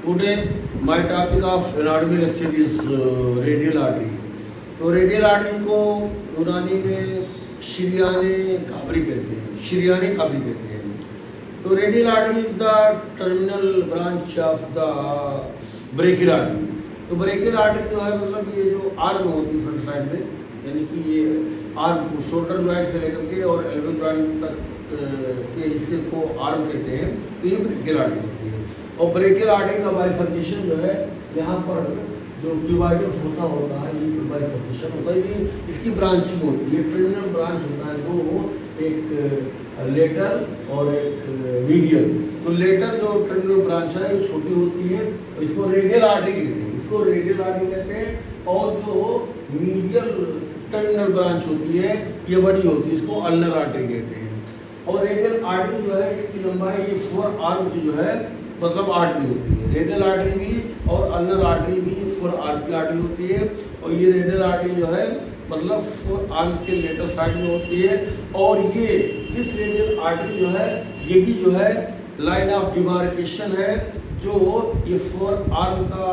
Today, my topic of anatomy lecture is radial artery. तो radial artery को यूनानी में शिरियाने काबरी कहते हैं, शिरियाने काबरी कहते हैं। तो radial artery is the terminal branch of the brachial artery. तो ब्रेकियल आर्टरी जो है मतलब ये जो आर्म होती है फ्रंट साइड में, यानी कि ये आर्म शोल्डर जॉइंट से लेकर के और एल्बो जॉइंट तक के हिस्से को आर्म कहते हैं। तो ये ब्रेकियल आर्टरी होती है। और ब्रेकियल आर्टरी का बाइफर्केशन जो है यहाँ पर जो क्यूबाइडल फोसा होता है, ये बाइफर्केशन होता है, ये इसकी ब्रांचिंग होती है। टर्मिनल ब्रांच होता है दो, एक लेटर और एक मीडियल। तो लेटर जो टर्मिनल ब्रांच है ये छोटी होती है, इसको रेडियल आर्टरी कहते हैं, इसको रेडियल आर्टरी कहते हैं। और जो मीडियल टर्मिनल ब्रांच होती है ये बड़ी होती है, इसको अल्नर आर्टरी कहते हैं। और रेडियल आर्टरी जो है इसकी लंबाई ये 4 आर्म की जो है मतलब आर्टरी होती है। रेडियल आर्टरी भी और अल्नर आर्टरी भी 4 आर्म की आर्टरी होती है। और ये रेडियल आर्टरी जो है मतलब 4 आर्म के लेटर साइड में होती है। और ये इस रेडियल आर्टरी जो है यही जो है लाइन ऑफ डिमार्केशन है, जो ये 4 आर्म का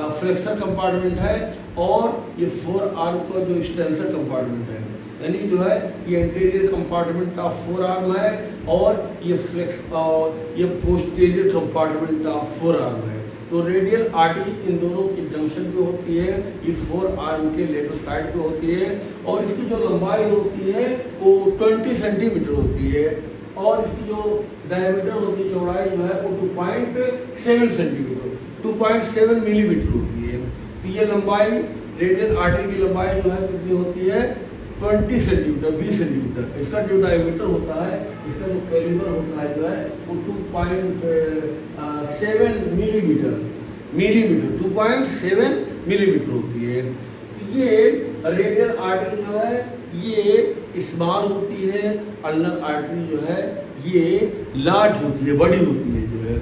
फ्लेक्सर कंपार्टमेंट है और ये 4 आर्म का जो एक्सटेंसर कंपार्टमेंट है। यानी जो है ये एंटीरियर कंपार्टमेंट ऑफ 4 आर्म है और ये फ्लेक्स और ये पोस्टीरियर कंपार्टमेंट ऑफ 4 आर्म है। तो रेडियल आर्टरी इन दोनों की जंक्शन पे होती है, ये 4 आर्म के लेटर साइड पे होती है। और इसकी जो लंबाई होती है वो 20 सेंटीमीटर होती है और इसकी जो डायमीटर होती है, चौड़ाई जो है वो 2.7 सेंटीमीटर 2.7 मिलीमीटर होती है। तो ये लंबाई रेडियल आर्टरी की लंबाई जो है कितनी होती है 20 सेंटीमीटर 20 सेंटीमीटर। इसका जो डायमीटर होता है, इसका जो कैलिबर होता है जो है वो 2.7 मिलीमीटर 2.7 मिलीमीटर होती है। तो ये रेडियल आर्टरी जो है ये स्मॉल होती है, अल्नर आर्टरी जो है ये लार्ज होती है, बड़ी होती है जो है।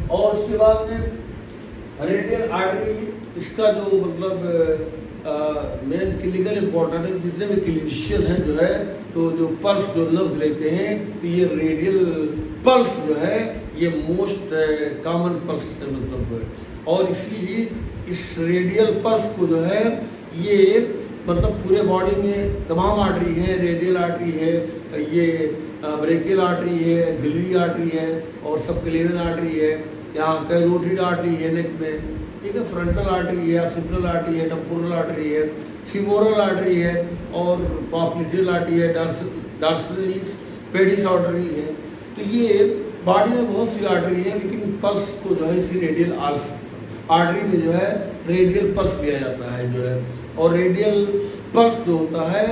और उसके बाद में रेडियल आर्टरी इसका जो मतलब मेन क्लिनिकल इम्पोर्टेंट है, जितने भी क्लिनिशियन हैं जो है तो जो पल्स जो लफ्ज लेते हैं तो ये रेडियल पल्स जो है ये मोस्ट कॉमन पल्स है मतलब। और इस रेडियल पल्स को जो है ये मतलब पूरे बॉडी में तमाम आर्टरी है, रेडियल आर्टरी है, ये ब्रेकियल आर्टरी है, एक्सिलरी आर्टरी है और सबक्लेवियन आर्टरी है, यहाँ कैरोटिड आर्टरी है नेक में, ठीक है, फ्रंटल आर्टरी है, ऑक्सीपिटल आर्टरी है, टेम्पोरल आर्टरी है, फीमोरल आर्टरी है और पॉप्लिटियल आर्टरी है, डॉर्सैलिस पेडिस आर्टरी है। तो ये बॉडी में बहुत सी आर्टरी है, लेकिन पल्स को जो है इसी रेडियल आर्टरी में जो है रेडियल पल्स लिया जाता है जो है। और रेडियल पल्स जो होता है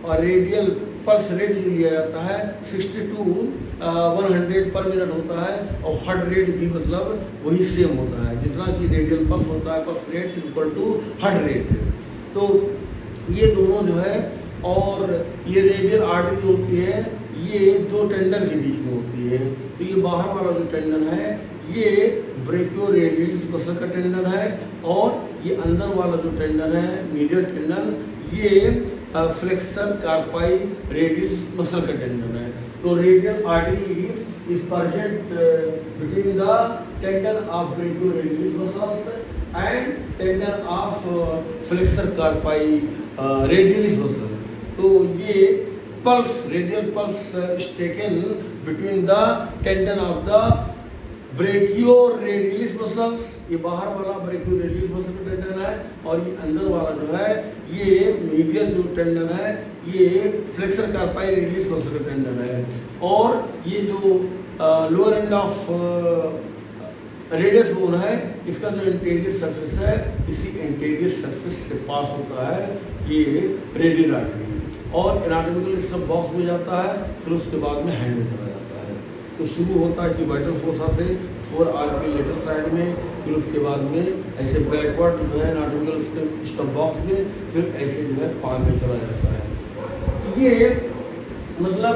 और रेडियल पल्स रेट जो लिया जाता है 60 to 100 पर मिनट होता है। और हार्ट रेट भी मतलब वही सेम होता है, जितना कि रेडियल पल्स होता है pulse rate equal to heart rate. तो ये दोनों जो है, और ये रेडियल आर्टरी जो होती है ये 2 टेंडन के बीच में होती है। तो ये बाहर वाला जो टेंडन है ये ब्रेकियोरेडियलिस मसल का टेंडन है, और ये अंदर वाला जो टेंडन है मीडियल टेंडन ये फ्लेक्सर कार्पाई रेडियस मसल का टेंडन है। तो radial artery is present between the tendon of ब्रेकियोरेडियलिस muscles and tendon of flexor कार्पाई radialis muscle. तो ये pulse radial pulse is taken between the tendon of the ब्रेकियोरेडियलिस muscles, ये बाहर वाला ब्रेकियोरेडियलिस muscle का tendon है, और ये अंदर वाला जो है ये मीडियल जो टेंडन है ये फ्लेक्सर कार्पाई रेडियलिस मसल का टेंडन है। और ये जो lower end of radius bone है इसका जो इंटीरियर सरफेस है, इसी इंटीरियर सरफेस से पास होता है ये रेडियल आर्टरी, और एनाटॉमिकल इसका बॉक्स में जाता है, फिर उसके बाद में हैंड में चला जाता है। तो शुरू होता है कि वाइटल फोसा से 4 आर्म के लेटर साइड में, फिर उसके बाद में ऐसे बैकवर्ड जो है एनाटॉमिकल इसका बॉक्स में, फिर ऐसे जो है पाम में चला जाता है। ये मतलब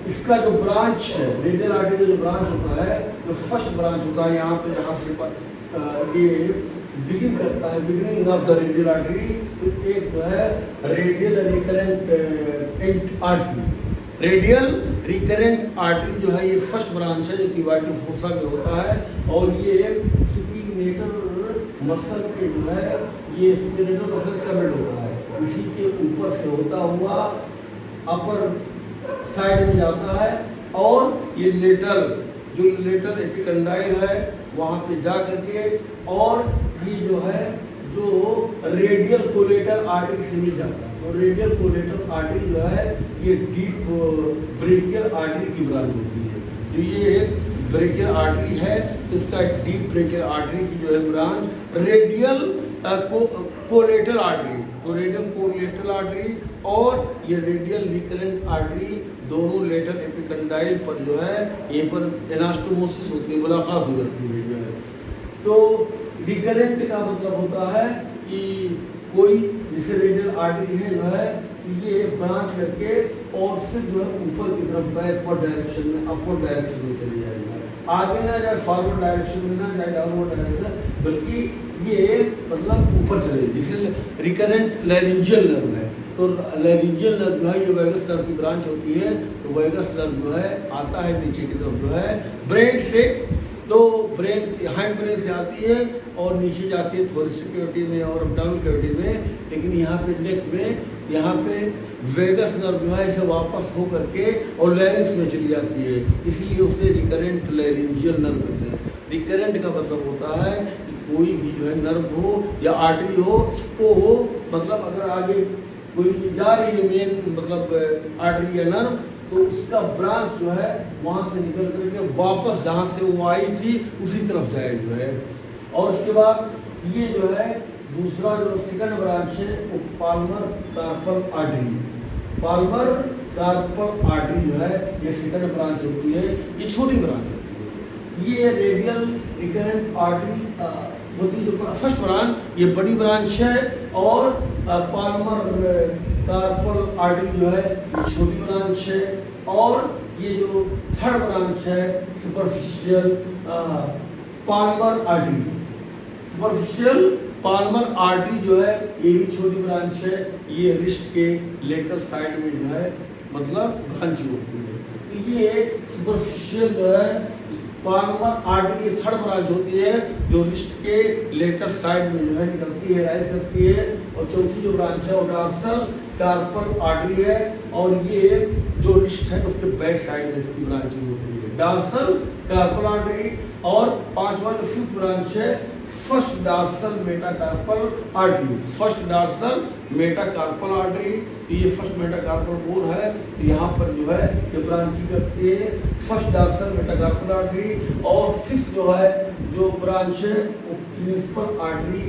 इसका जो ब्रांच है रेडियल आर्टरी का जो ब्रांच होता है, जो फर्स्ट ब्रांच होता है यहाँ पे जहाँ से ये बिगिन करता है, beginning of the radial artery, तो एक जो है radial recurrent artery. Radial recurrent artery जो है ये फर्स्ट ब्रांच है जो कि वाइटल फोसा में होता है, और ये स्पिनेटर मसल के जो है, ये स्पिनेटर मसल से बिल्ड होता है, इसी के ऊपर से होता हुआ अपर साइड में जाता है, और ये लेटरल जो लेटरल एपिकंडाइल है वहाँ पे जा करके, और ये जो है जो रेडियल कोलेटरल आर्टरी से मिल जाता है। तो रेडियल कोलेटरल आर्टरी जो है ये डीप ब्रेकियल आर्टरी की ब्रांच होती है। जो ये ब्रेकियल आर्टरी है, इसका डीप ब्रेकियल आर्टरी की जो है ब्रांच रेडियल कोलेटरल आर्टरी, तो रेडियल कोलेटरल आर्टरी और ये रेडियल रिकरेंट आर्टरी दोनों लेटरल एपिकंडाइल पर जो है ये पर एनास्टोमोसिस होती है, मुलाकात हो जाती है जो है। तो रिकरेंट का मतलब होता है कि कोई जैसे रेडियल आर्टरी है जो है, ये ब्रांच करके और फिर जो है ऊपर की तरफ बैकवर्ड डायरेक्शन में, अपवर्ड डायरेक्शन में चले जाएगा, आगे ना जाए फॉरवर्ड डायरेक्शन में, ना जाए डाउनवर्ड डायरेक्शन, बल्कि ये मतलब ऊपर चले। जैसे रिकरेंट लैरिंजियल नर्व है, तो लैरिंजियल नर्व जो है ये वैगस नर्व की ब्रांच होती है। तो वैगस नर्व जो है आता है नीचे की तरफ जो है ब्रेन से, तो ब्रेन हैंड ब्रेन से आती है और नीचे जाती है थोरेसिक कैविटी में और अब्डोमिनल कैविटी में, लेकिन यहाँ पे नेक में यहाँ पे वेगस नर्व जो है इसे वापस हो करके और लैरिंक्स में चली जाती है, इसलिए उसे रिकरेंट लैरिंजियल नर्व कहते हैं। रिकरेंट का मतलब होता है कि कोई भी जो है नर्व हो या आर्टरी हो, वो मतलब अगर आगे कोई जा रही है मेन मतलब आर्टरी या नर्व, तो उसका ब्रांच जो है वहाँ से निकल करके वापस जहाँ से वो आई थी उसी तरफ जाए जो है। और उसके बाद ये जो है दूसरा जो सेकंड ब्रांच है वो palmar carpal artery, palmar carpal artery जो है ये सेकंड ब्रांच होती है, ये छोटी ब्रांच होती है। ये रेडियल रिकरेंट आर्टरी होती है जो फर्स्ट ब्रांच, ये बड़ी ब्रांच है, और पाल्मर कार्पल आर्टरी जो है ये छोटी ब्रांच है, और ये जो थर्ड ब्रांच है superficial Palmer artery, superficial Palmer artery जो है ये भी छोटी ब्रांच है, ये रिस्ट के लेटरल साइड में जो है मतलब ब्रांच होती है। तो ये सुपरफिशियल जो है पाल्मर आर्टरी की थर्ड ब्रांच होती है जो रिस्ट के लेटरल साइड में जो है निकलती है, राइज करती है। और चौथी जो ब्रांच है वो डॉर्सल कार्पल आर्टरी है, और ये जो रिस्ट है उसके बैक साइड में इसकी ब्रांचिंग होती है, डॉर्सल कार्पल आर्टरी। और पांचवा जो फिफ्थ ब्रांच है first dorsal metacarpal artery, first dorsal metacarpal artery, तो ये फर्स्ट मेटाकार्पल बोन है, तो यहाँ पर जो है ये ब्रांचिंग करती है फर्स्ट डॉर्सल मेटाकार्पल आर्टरी। और फिफ्थ जो है जो ब्रांच है वो principal artery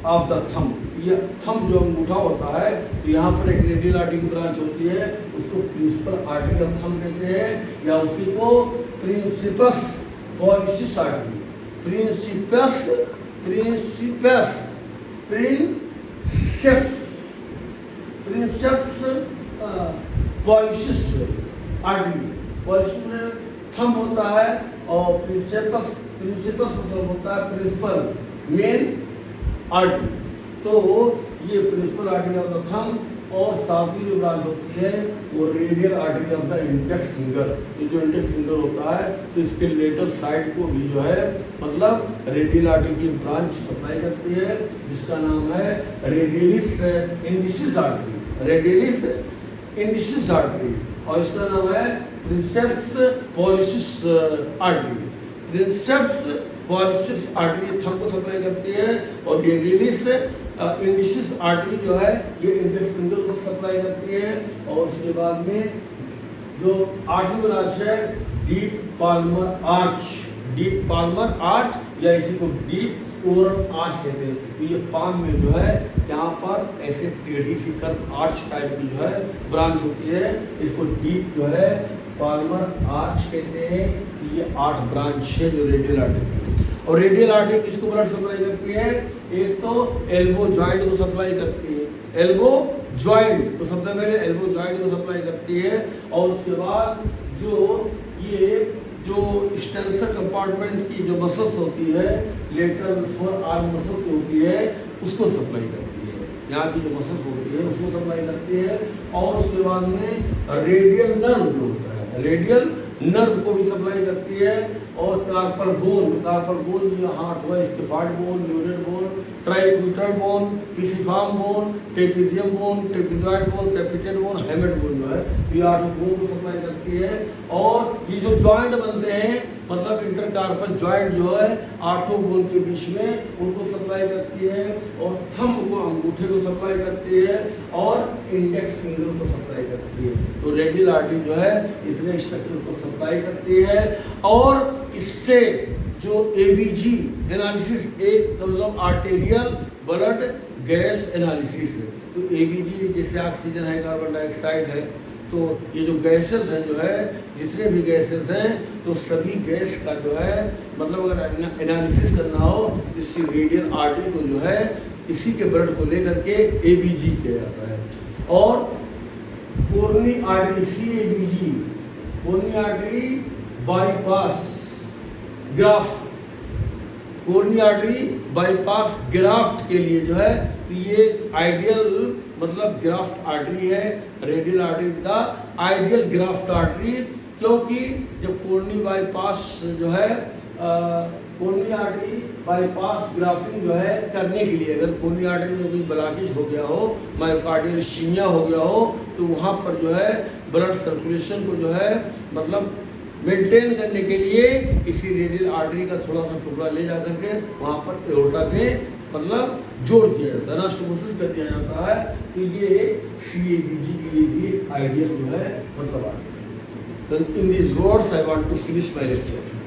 of the thumb, ये थंब जो अंगूठा होता है, तो यहाँ पर एक रेडियल आर्टरी की ब्रांच होती है, उसको प्रिंसिपल आर्टरी ऑफ थंब कहते हैं, या उसी को princeps pollicis artery, princeps princeps princeps princeps pollicis artery, pollicis में थंब होता है, और प्रिंसेपस प्रिंसिपस मतलब होता है प्रिंसिपल मेन आर्टरी। तो ये principal artery of the thumb, और सातवीं जो ब्रांच होती है वो radial artery of the index finger, ये जो इंडेक्स फिंगर होता है तो इसके लेटर साइड को भी जो है मतलब रेडियल आर्टरी की ब्रांच सप्लाई करती है, जिसका नाम है radialis indicis artery, radialis indicis artery, और इसका नाम है princeps pollicis artery. Princeps pollicis artery thumb को सप्लाई करती है, और रेडियलिस इंडिसिस आर्टरी जो है ये इंडेक्स फिंगर को सप्लाई करती है। और उसके बाद में जो आठवीं ब्रांच है deep Palmer arch, deep Palmer arch या इसी को डीप ओरल आर्च कहते हैं। तो ये पाम में जो है यहाँ पर ऐसे टेढ़ी सी कर्व आर्च टाइप की जो है ब्रांच होती है, इसको डीप जो है पाल्मर आर्च कहते हैं। ये 8 ब्रांच है जो रेडियल आर्टरी की। और रेडियल आर्टरी किसको ब्लड सप्लाई करती है? एक तो एल्बो जॉइंट को सप्लाई करती है, एल्बो जॉइंट तो सबसे पहले एल्बो जॉइंट को सप्लाई करती है, और उसके बाद जो ये जो एक्सटेंसर कंपार्टमेंट की जो मसल्स होती है लेटरल फोर आर्म मसल्स की होती है उसको सप्लाई करती है, यहाँ की जो मसल्स होती है उसको सप्लाई करती है। और उसके बाद में रेडियल नर्व जो होता है, रेडियल नर्व को भी सप्लाई करती है। और कार्पल बोन जो हार्ट हुआ, scaphoid bone, lunate bone, triquetral bone, pisiform bone, trapezium bone, trapezoid bone, capitate bone, hamate bone जो है ये 8 बोन को सप्लाई करती है। और ये जो जॉइंट बनते हैं मतलब इंटरकार्पल जॉइंट जो है 8 बोन के बीच में उनको सप्लाई करती है। और थंब को, अंगूठे को सप्लाई करती है और इंडेक्स फिंगर को सप्लाई करती है। तो रेडियल आर्टरी जो है इतने स्ट्रक्चर को सप्लाई करती है। और इससे जो एबीजी एनालिसिस, एक मतलब आर्टेरियल ब्लड गैस एनालिसिस है। तो एबीजी जैसे ऑक्सीजन है, कार्बन डाइऑक्साइड है, तो ये जो गैसेस हैं जो है जितने भी गैसेस हैं तो सभी गैस का जो है मतलब अगर एनालिसिस करना हो इसी रेडियल आर्टरी को जो है इसी के ब्लड को लेकर के एबीजी किया जाता है। और coronary artery CABG, coronary artery bypass graft, coronary artery bypass graft के लिए जो है तो ये आइडियल मतलब ग्राफ्ट आर्टरी है। रेडियल आर्टरी का आइडियल ग्राफ्ट आर्टरी, क्योंकि जब कोरोनरी बाईपास जो है कोरोनरी आर्टरी बाईपास ग्राफ्टिंग जो है करने के लिए अगर कोरोनरी आर्टरी में कोई ब्लॉकेज हो गया हो, मायोकार्डियल इश्चीमिया हो गया हो, तो वहाँ पर जो है ब्लड सर्कुलेशन को जो है मतलब मेंटेन करने के लिए इसी रेडियल आर्टरी का थोड़ा सा टुकड़ा ले जा करके वहाँ पर एओर्टा में मतलब जोड़ दिया जाता है, एनास्टोमोसिस कर दिया जाता है। तो ये सीएबीजी के लिए भी आइडियल जो है मतलब artery. In this words I want to finish my lecture.